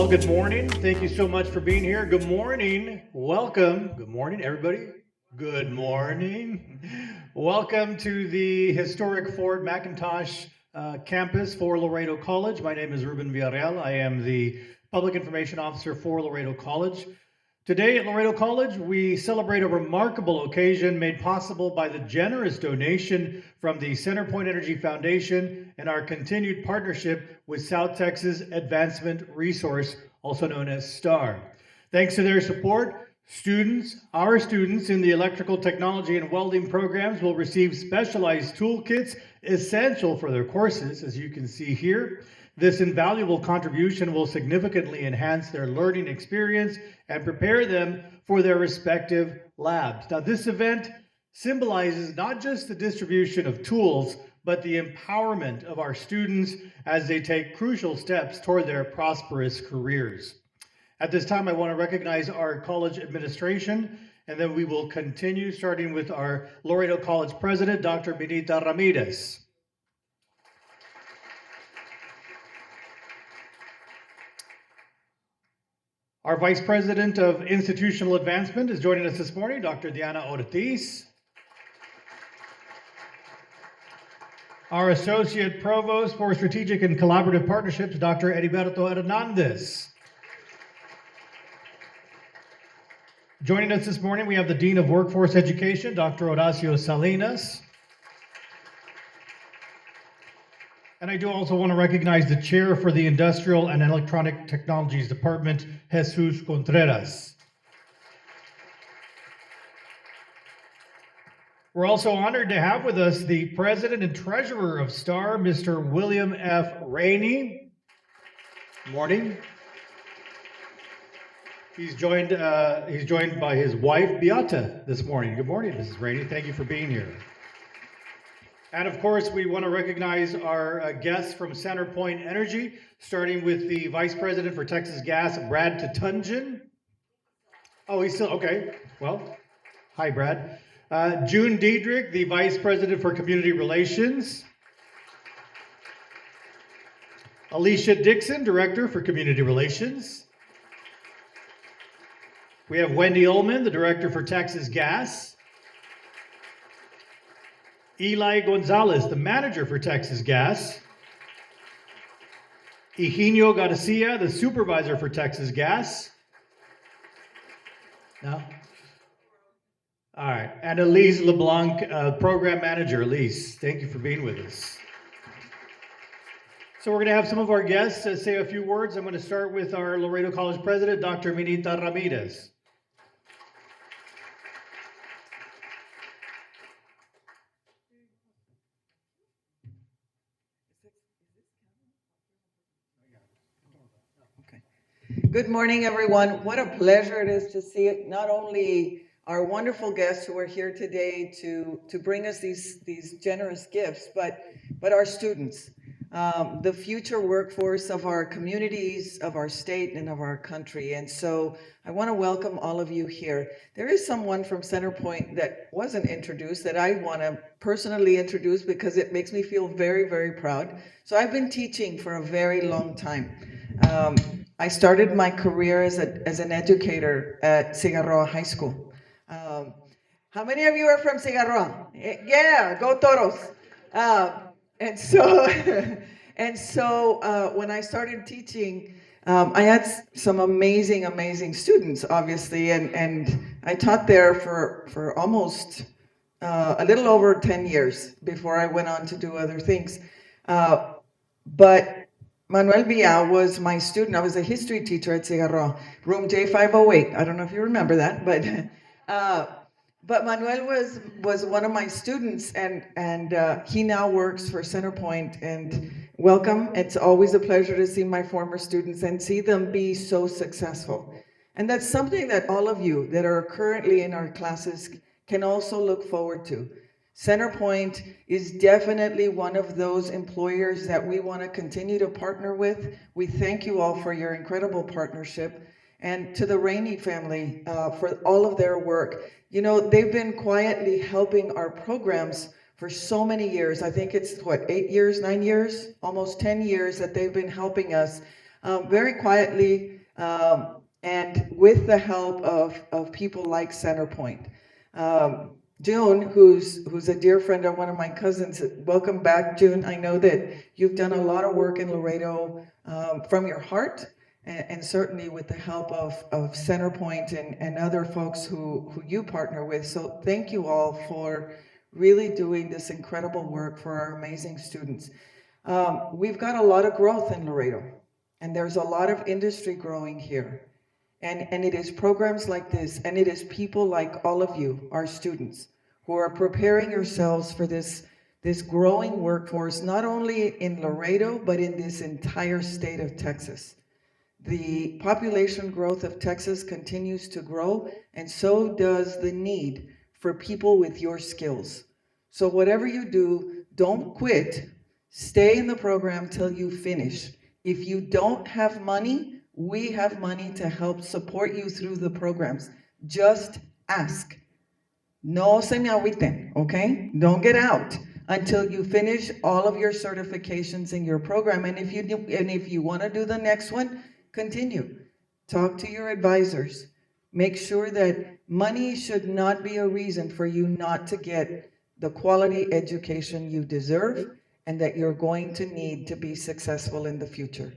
Well, good morning. Thank you so much for being here. Good morning. Welcome. Good morning, everybody. Good morning. Welcome to the historic Fort McIntosh campus for Laredo College. My name is Ruben Villarreal. I am the Public Information Officer for Laredo College. Today at Laredo College, we celebrate a remarkable occasion made possible by the generous donation from the CenterPoint Energy Foundation and our continued partnership with South Texas Advancement Resource, also known as STAR. Thanks to their support, our students in the electrical technology and welding programs will receive specialized toolkits essential for their courses, as you can see here. This invaluable contribution will significantly enhance their learning experience and prepare them for their respective labs. Now, this event symbolizes not just the distribution of tools, but the empowerment of our students as they take crucial steps toward their prosperous careers. At this time, I want to recognize our college administration, and then we will continue starting with our Laredo College president, Dr. Benita Ramirez. Our Vice President of Institutional Advancement is joining us this morning, Dr. Diana Ortiz. Our Associate Provost for Strategic and Collaborative Partnerships, Dr. Heriberto Hernandez. Joining us this morning, we have the Dean of Workforce Education, Dr. Horacio Salinas. And I do also want to recognize the chair for the Industrial and Electronic Technologies Department, Jesus Contreras. We're also honored to have with us the president and treasurer of STAR, Mr. William F. Rainey. Good morning. He's joined by his wife, Beata, this morning. Good morning, Mrs. Rainey. Thank you for being here. And of course, we want to recognize our guests from CenterPoint Energy, starting with the Vice President for Texas Gas, Brad Tutungen. Oh, he's still, okay. Well, hi, Brad. June Diedrich, the Vice President for Community Relations. Alicia Dixon, Director for Community Relations. We have Wendy Ullman, the Director for Texas Gas. Eli Gonzalez, the Manager for Texas Gas. Eugenio Garcia, the Supervisor for Texas Gas. No? All right, and Elise LeBlanc, Program Manager. Elise, thank you for being with us. So we're going to have some of our guests say a few words. I'm going to start with our Laredo College President, Dr. Benita Ramirez. Good morning, everyone. What a pleasure it is to see not only our wonderful guests who are here today to bring us these generous gifts, but our students, the future workforce of our communities, of our state, and of our country. And so I want to welcome all of you here. There is someone from CenterPoint that wasn't introduced that I want to personally introduce because it makes me feel very, very proud. So I've been teaching for a very long time. I started my career as an educator at Cigarroa High School. How many of you are from Cigarroa? Yeah, go Toros. And so when I started teaching, I had some amazing students, obviously, and I taught there for almost a little over 10 years before I went on to do other things. But Manuel Villa was my student. I was a history teacher at Cigarroa, room J508. I don't know if you remember that, but Manuel was one of my students, and he now works for CenterPoint. And welcome. It's always a pleasure to see my former students and see them be so successful. And that's something that all of you that are currently in our classes can also look forward to. CenterPoint is definitely one of those employers that we want to continue to partner with. We thank you all for your incredible partnership, and to the Rainey family for all of their work. You know, they've been quietly helping our programs for so many years. I think it's 8 years, 9 years, almost 10 years that they've been helping us very quietly, and with the help of people like Centerpoint. Um, June, who's a dear friend of one of my cousins, welcome back, June. I know that you've done a lot of work in Laredo from your heart, and certainly with the help of Centerpoint and other folks who you partner with. So thank you all for really doing this incredible work for our amazing students. We've got a lot of growth in Laredo, and there's a lot of industry growing here. And it is programs like this, and it is people like all of you, our students, who are preparing yourselves for this growing workforce, not only in Laredo, but in this entire state of Texas. The population growth of Texas continues to grow, and so does the need for people with your skills. So, whatever you do, don't quit. Stay in the program till you finish. If you don't have money, we have money to help support you through the programs. Just ask. No se me agüiten, okay? Don't get out until you finish all of your certifications in your program. And if you want to do the next one, continue. Talk to your advisors. Make sure that money should not be a reason for you not to get the quality education you deserve and that you're going to need to be successful in the future.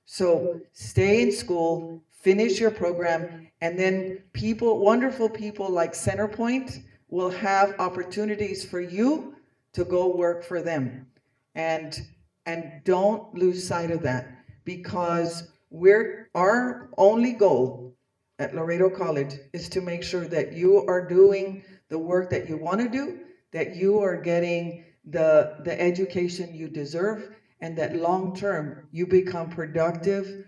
So stay in school, finish your program, and then people, wonderful people like Centerpoint will have opportunities for you to go work for them. And and don't lose sight of that, because we're our only goal at Laredo College is to make sure that you are doing the work that you want to do, that you are getting the education you deserve, and that long term you become productive,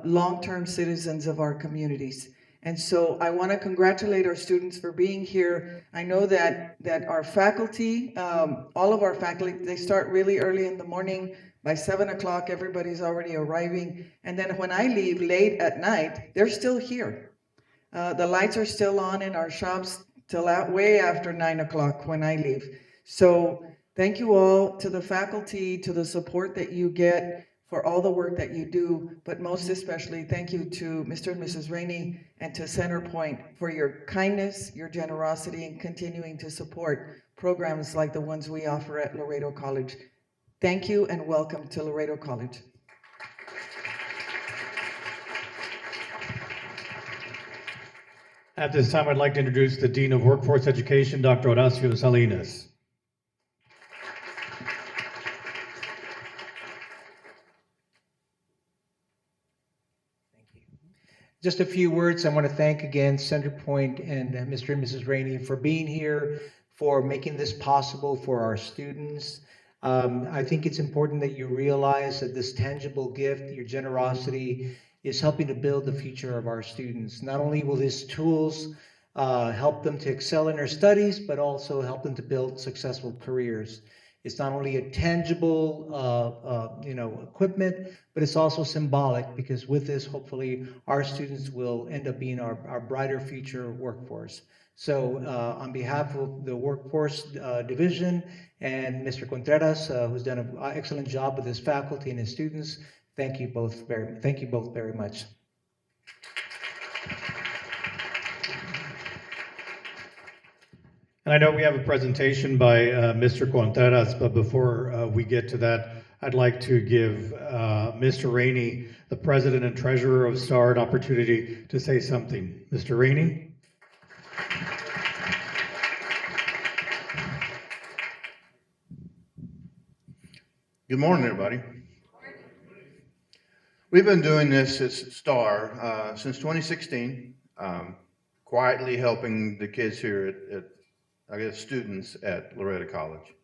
long term citizens of our communities. And so I want to congratulate our students for being here. I know that our faculty, all of our faculty, they start really early in the morning. By 7 o'clock, everybody's already arriving. And then when I leave late at night, they're still here. The lights are still on in our shops till way after 9 o'clock when I leave. So thank you all, to the faculty, to the support that you get for all the work that you do, but most especially thank you to Mr. and Mrs. Rainey and to Centerpoint for your kindness, your generosity, and continuing to support programs like the ones we offer at Laredo College. Thank you and welcome to Laredo College. At this time, I'd like to introduce the Dean of Workforce Education, Dr. Horacio Salinas. Just a few words. I want to thank again Centerpoint and Mr. and Mrs. Rainey for being here, for making this possible for our students. I think it's important that you realize that this tangible gift, your generosity, is helping to build the future of our students. Not only will these tools help them to excel in their studies, but also help them to build successful careers. It's not only a tangible, equipment, but it's also symbolic, because with this, hopefully, our students will end up being our brighter future workforce. So on behalf of the workforce division and Mr. Contreras, who's done an excellent job with his faculty and his students, thank you both very much. And I know we have a presentation by Mr. Contreras, but before we get to that, I'd like to give Mr. Rainey, the president and treasurer of STAR, an opportunity to say something. Mr. Rainey? Good morning, everybody. We've been doing this at STAR since 2016, quietly helping the kids here I guess, students at Laredo College.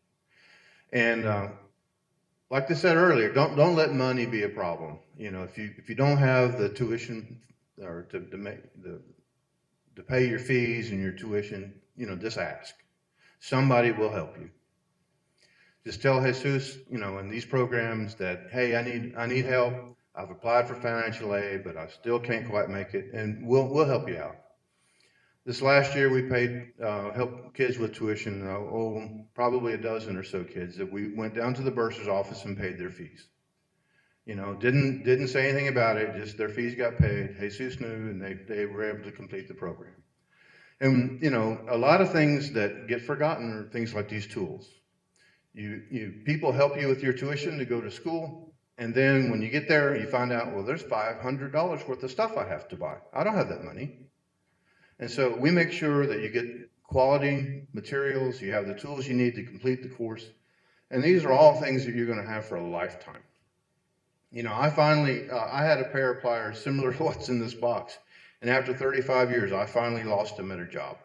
And like I said earlier, don't let money be a problem. You know, if you don't have the tuition or to pay your fees and your tuition, just ask. Somebody will help you. Just tell Jesus, in these programs that, hey, I need help. I've applied for financial aid, but I still can't quite make it, and we'll help you out. This last year, we paid help kids with tuition. Probably a dozen or so kids that we went down to the bursar's office and paid their fees. Didn't say anything about it, just their fees got paid. Jesus knew, and they were able to complete the program. And, a lot of things that get forgotten are things like these tools. People help you with your tuition to go to school, and then when you get there, you find out, well, there's $500 worth of stuff I have to buy. I don't have that money. And so we make sure that you get quality materials, you have the tools you need to complete the course, and these are all things that you're going to have for a lifetime. I had a pair of pliers similar to what's in this box, and after 35 years, I finally lost them at a job.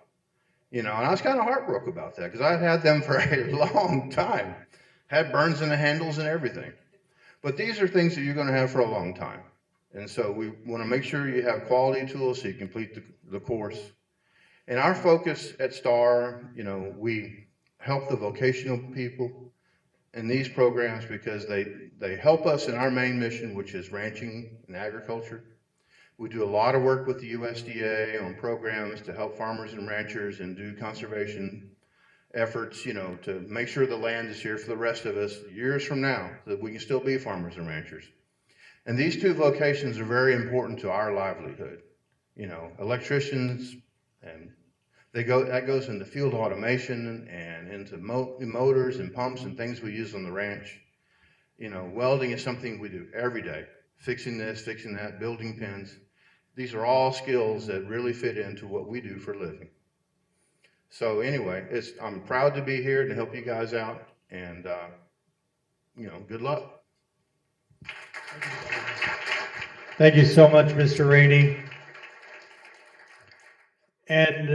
And I was kind of heartbroken about that because I'd had them for a long time, had burns in the handles and everything. But these are things that you're going to have for a long time. And so we want to make sure you have quality tools so you complete the course. And our focus at STAR, we help the vocational people in these programs because they help us in our main mission, which is ranching and agriculture. We do a lot of work with the USDA on programs to help farmers and ranchers and do conservation efforts, to make sure the land is here for the rest of us years from now, so that we can still be farmers and ranchers. And these two vocations are very important to our livelihood. Electricians, and that goes into field automation and into motors and pumps and things we use on the ranch. Welding is something we do every day. Fixing this, fixing that, building pins. These are all skills that really fit into what we do for a living. So anyway, I'm proud to be here to help you guys out, and good luck. Thank you so much, Mr. Rainey. And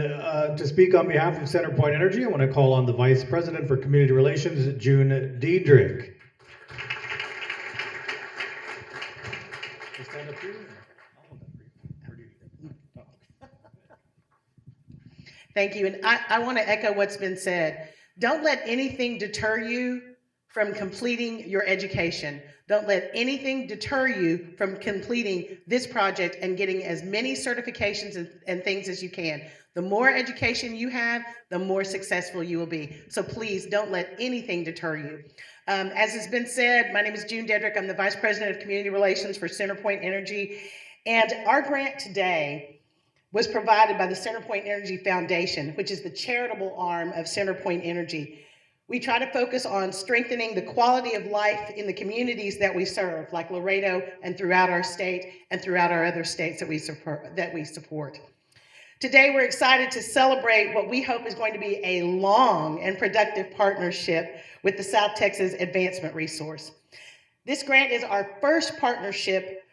to speak on behalf of CenterPoint Energy, I want to call on the Vice President for Community Relations, June Diedrich. Thank you. And I want to echo what's been said. Don't let anything deter you from completing your education. Don't let anything deter you from completing this project and getting as many certifications and things as you can. The more education you have, the more successful you will be. So please don't let anything deter you. As has been said, my name is June Dedrick. I'm the Vice President of Community Relations for CenterPoint Energy. And our grant today was provided by the CenterPoint Energy Foundation, which is the charitable arm of CenterPoint Energy. We try to focus on strengthening the quality of life in the communities that we serve, like Laredo and throughout our state and throughout our other states that we support. Today, we're excited to celebrate what we hope is going to be a long and productive partnership with the South Texas Advancement Resource. This grant is our first partnership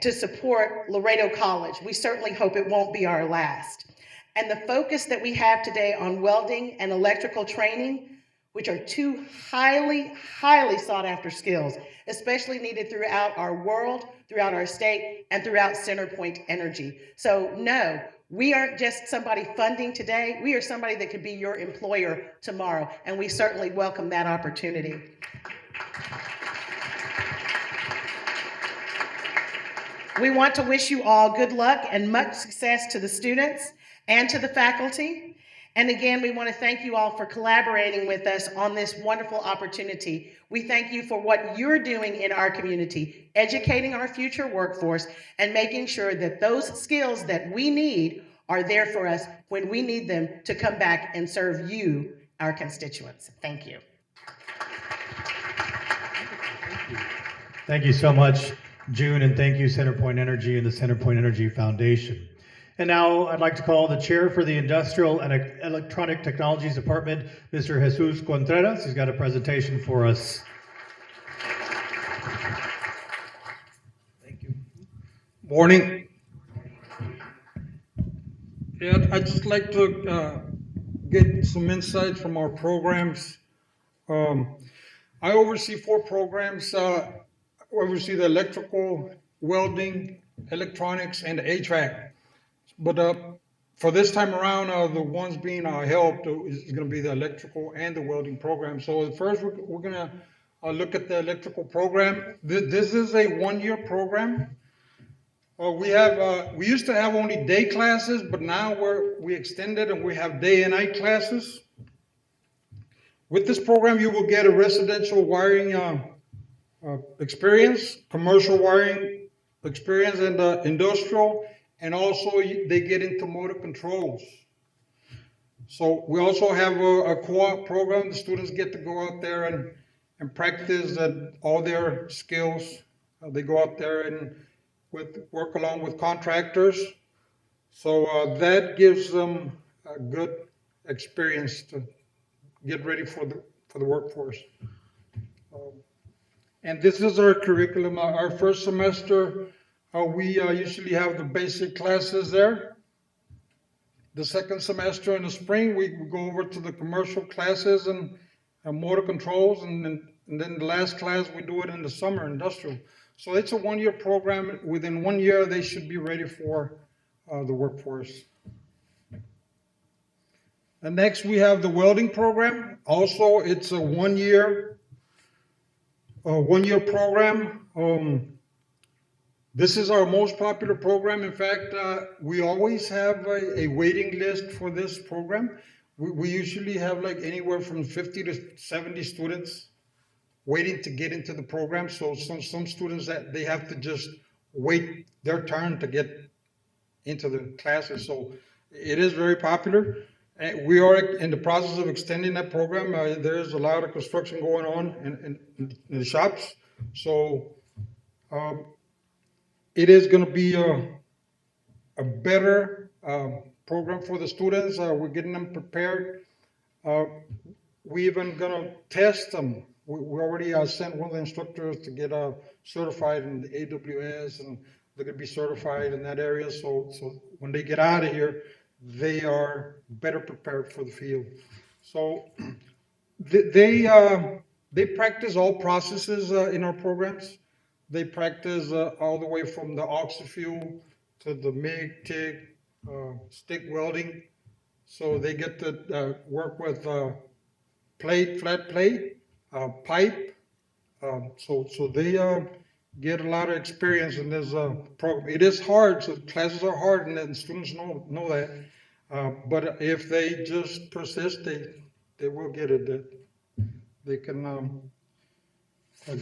to support Laredo College. We certainly hope it won't be our last. And the focus that we have today on welding and electrical training, which are two highly, highly sought after skills, especially needed throughout our world, throughout our state, and throughout CenterPoint Energy. So no, we aren't just somebody funding today, we are somebody that could be your employer tomorrow, and we certainly welcome that opportunity. We want to wish you all good luck and much success to the students and to the faculty. And again, we want to thank you all for collaborating with us on this wonderful opportunity. We thank you for what you're doing in our community, educating our future workforce and making sure that those skills that we need are there for us when we need them to come back and serve you, our constituents. Thank you. Thank you so much, June, and thank you, CenterPoint Energy and the CenterPoint Energy Foundation. And now I'd like to call the chair for the Industrial and Electronic Technologies Department, Mr. Jesus Contreras. He's got a presentation for us. Thank you. Morning. Yeah, I'd just like to get some insights from our programs. I oversee 4 programs. I oversee the electrical, welding, electronics, and the HVAC. But for this time around, the ones being helped is going to be the electrical and the welding program. So first, we're going to look at the electrical program. This is a 1-year program. We used to have only day classes, but now we extended and we have day and night classes. With this program, you will get a residential wiring experience, commercial wiring experience, and industrial, and also they get into motor controls. So we also have a co-op program. The students get to go out there and practice all their skills. They go out there and work along with contractors. So that gives them a good experience to get ready for the workforce. Um, and this is our curriculum. Our first semester, we usually have the basic classes there. The second semester in the spring, we go over to the commercial classes and motor controls, and then the last class we do it in the summer, industrial. So it's a one-year program. Within 1 year, they should be ready for the workforce. And next, we have the welding program. Also, it's a one-year program. This is our most popular program. In fact, we always have a waiting list for this program. We usually have like anywhere from 50 to 70 students waiting to get into the program. So some students that they have to just wait their turn to get into the classes. So it is very popular. And we are in the process of extending that program. There's a lot of construction going on in the shops. So it is going to be a better program for the students. We're getting them prepared. We even going to test them. We already sent one of the instructors to get certified in the AWS, and they're going to be certified in that area. So when they get out of here, they are better prepared for the field. So they practice all processes in our programs. They practice all the way from the oxyfuel to the MIG, TIG, stick welding. So they get to work with flat plate, pipe. So they get a lot of experience in this program. It is hard, so classes are hard, and then students know that. But if they just persist, they will get it. They can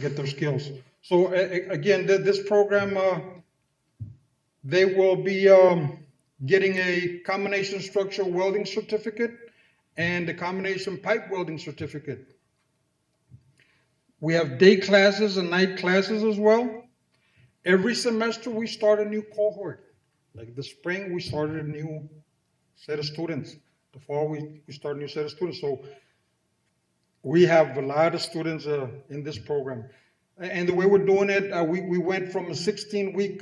get their skills. So again, this program, they will be getting a combination structural welding certificate and a combination pipe welding certificate. We have day classes and night classes as well. Every semester we start a new cohort. Like the spring, we started a new set of students. The fall, we start a new set of students. So we have a lot of students in this program. And the way we're doing it, we went from a 16-week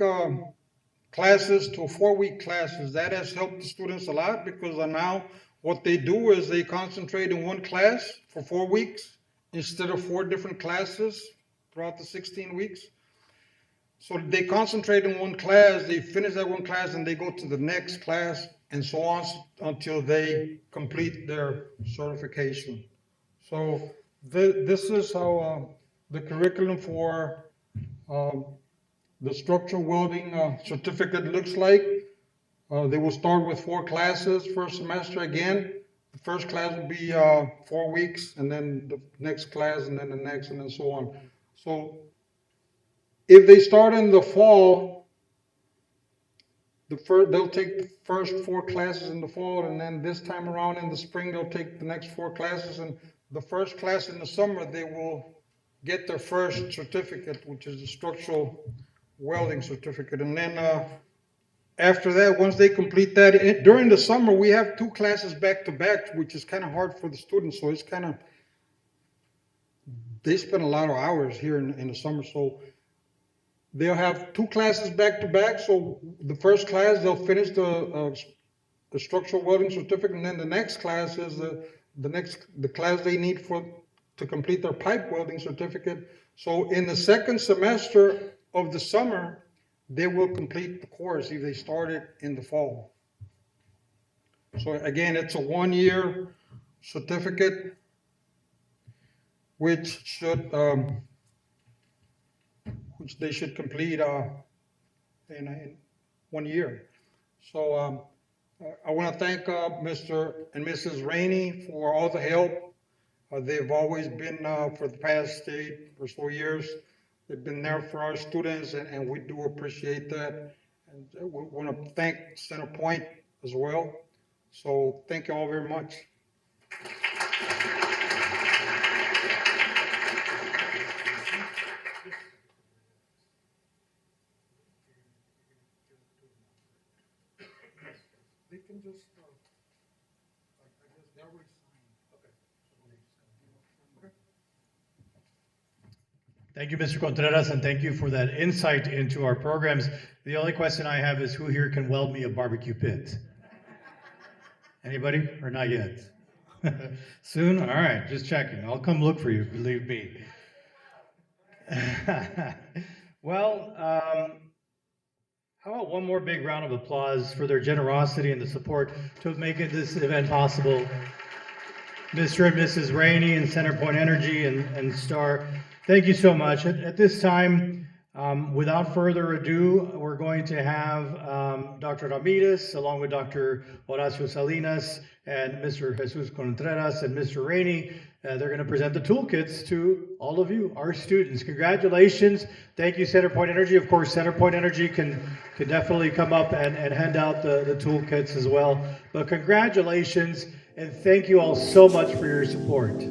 classes to 4-week classes. That has helped the students a lot because now what they do is they concentrate in one class for 4 weeks instead of 4 different classes throughout the 16 weeks. So they concentrate in one class, they finish that one class, and they go to the next class, and so on until they complete their certification. So this is how the curriculum for the structural welding certificate looks like. They will start with 4 classes first semester again. The first class will be 4 weeks, and then the next class, and then the next, and then so on. So if they start in the fall, they'll take the first 4 classes in the fall, and then this time around in the spring, they'll take the next 4 classes, and the first class in the summer, they will get their first certificate, which is the structural welding certificate. And then after that, once they complete that, during the summer, we have 2 classes back to back, which is kind of hard for the students. So it's kind of, they spend a lot of hours here in the summer. So they'll have 2 classes back to back. So the first class, they'll finish the structural welding certificate, and then the next class is the class they need to complete their pipe welding certificate. So in the second semester of the summer, they will complete the course if they started in the fall. So again, it's a 1-year certificate, which they should complete in 1 year. So I want to thank Mr. and Mrs. Rainey for all the help. They've always been, for the past 8 or so years, They've been there for our students, and we do appreciate that. And we want to thank Centerpoint as well. So thank you all very much. They can just, I guess they already signed. Thank you, Mr. Contreras, and thank you for that insight into our programs. The only question I have is who here can weld me a barbecue pit? Anybody, or not yet? Soon? All right, just checking. I'll come look for you, believe me. Well, how about one more big round of applause for their generosity and the support to making this event possible? Mr. and Mrs. Rainey and Centerpoint Energy and Star, thank you so much. At this time, without further ado, we're going to have Dr. Ramirez along with Dr. Horacio Salinas and Mr. Jesus Contreras and Mr. Rainey. They're going to present the toolkits to all of you, our students. Congratulations. Thank you, Centerpoint Energy. Of course, Centerpoint Energy can definitely come up and hand out the toolkits as well. But congratulations, and thank you all so much for your support.